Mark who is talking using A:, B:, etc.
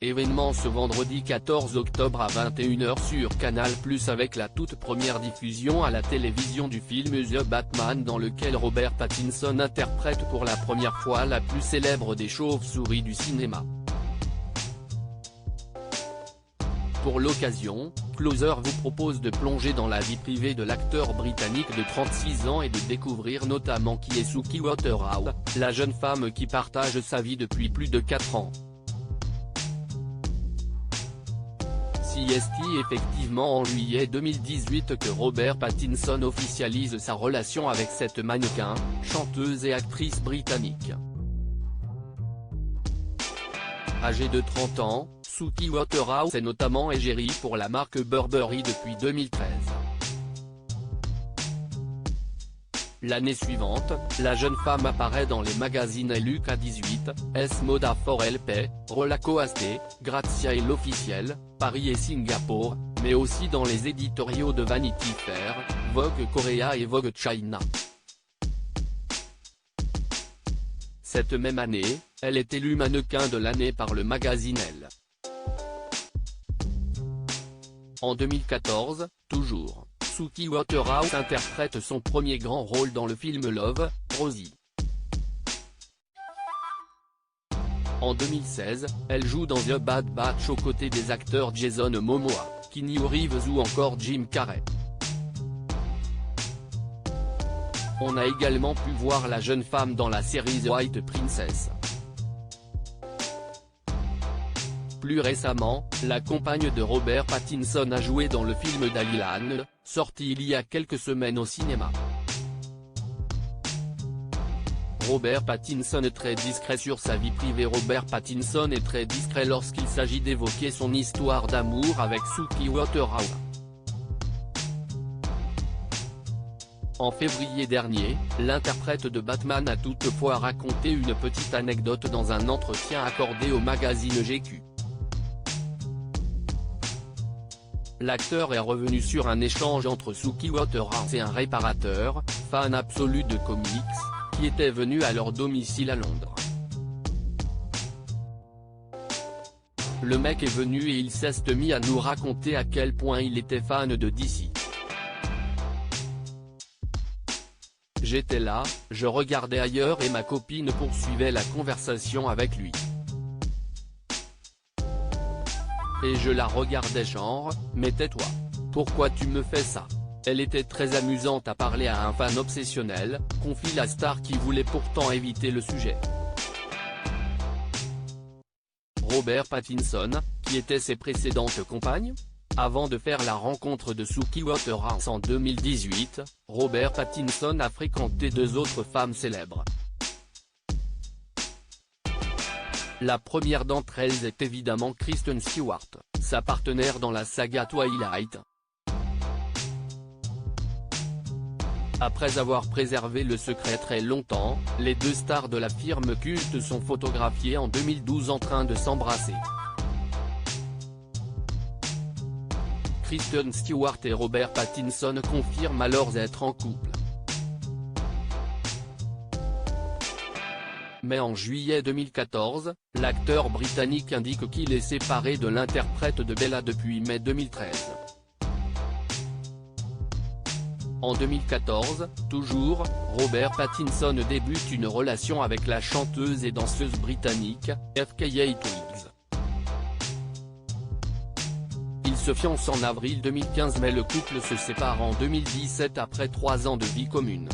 A: Événement ce vendredi 14 octobre à 21 h sur Canal+ avec la toute première diffusion à la télévision du film The Batman dans lequel Robert Pattinson interprète pour la première fois la plus célèbre des chauves-souris du cinéma. Pour l'occasion, Closer vous propose de plonger dans la vie privée de l'acteur britannique de 36 ans et de découvrir notamment qui est Suki Waterhouse, la jeune femme qui partage sa vie depuis plus de 4 ans. C'est effectivement en juillet 2018 que Robert Pattinson officialise sa relation avec cette mannequin, chanteuse et actrice britannique. Âgée de 30 ans, Suki Waterhouse est notamment égérie pour la marque Burberry depuis 2013. L'année suivante, la jeune femme apparaît dans les magazines Luca 18, S Moda for LP, Rolako Aste, Grazia et l'Officiel, Paris et Singapour, mais aussi dans les éditoriaux de Vanity Fair, Vogue Korea et Vogue China. Cette même année, elle est élue mannequin de l'année par le magazine Elle. En 2014, toujours, Suki Waterhouse interprète son premier grand rôle dans le film Love, Rosie. En 2016, elle joue dans The Bad Batch aux côtés des acteurs Jason Momoa, Keanu Reeves ou encore Jim Carrey. On a également pu voir la jeune femme dans la série The White Princess. Plus récemment, la compagne de Robert Pattinson a joué dans le film Dalilan, sorti il y a quelques semaines au cinéma. Robert Pattinson est très discret sur sa vie privée. Robert Pattinson est très discret lorsqu'il s'agit d'évoquer son histoire d'amour avec Suki Waterhouse. En février dernier, l'interprète de Batman a toutefois raconté une petite anecdote dans un entretien accordé au magazine GQ. L'acteur est revenu sur un échange entre Suki Waterhouse et un réparateur, fan absolu de comics, qui était venu à leur domicile à Londres. Le mec est venu et il s'est mis à nous raconter à quel point il était fan de DC. J'étais là, je regardais ailleurs et ma copine poursuivait la conversation avec lui. Et je la regardais genre, mais tais-toi. Pourquoi tu me fais ça? Elle était très amusante à parler à un fan obsessionnel, confie la star qui voulait pourtant éviter le sujet. Robert Pattinson, qui étaient ses précédentes compagnes? Avant de faire la rencontre de Suki Waterhouse en 2018, Robert Pattinson a fréquenté 2 autres femmes célèbres. La première d'entre elles est évidemment Kristen Stewart, sa partenaire dans la saga Twilight. Après avoir préservé le secret très longtemps, les 2 stars de la firme culte sont photographiées en 2012 en train de s'embrasser. Kristen Stewart et Robert Pattinson confirment alors être en couple. Mais en juillet 2014, l'acteur britannique indique qu'il est séparé de l'interprète de Bella depuis mai 2013. En 2014, toujours, Robert Pattinson débute une relation avec la chanteuse et danseuse britannique, FKA Twigs. Ils se fiancent en avril 2015 mais le couple se sépare en 2017 après 3 ans de vie commune.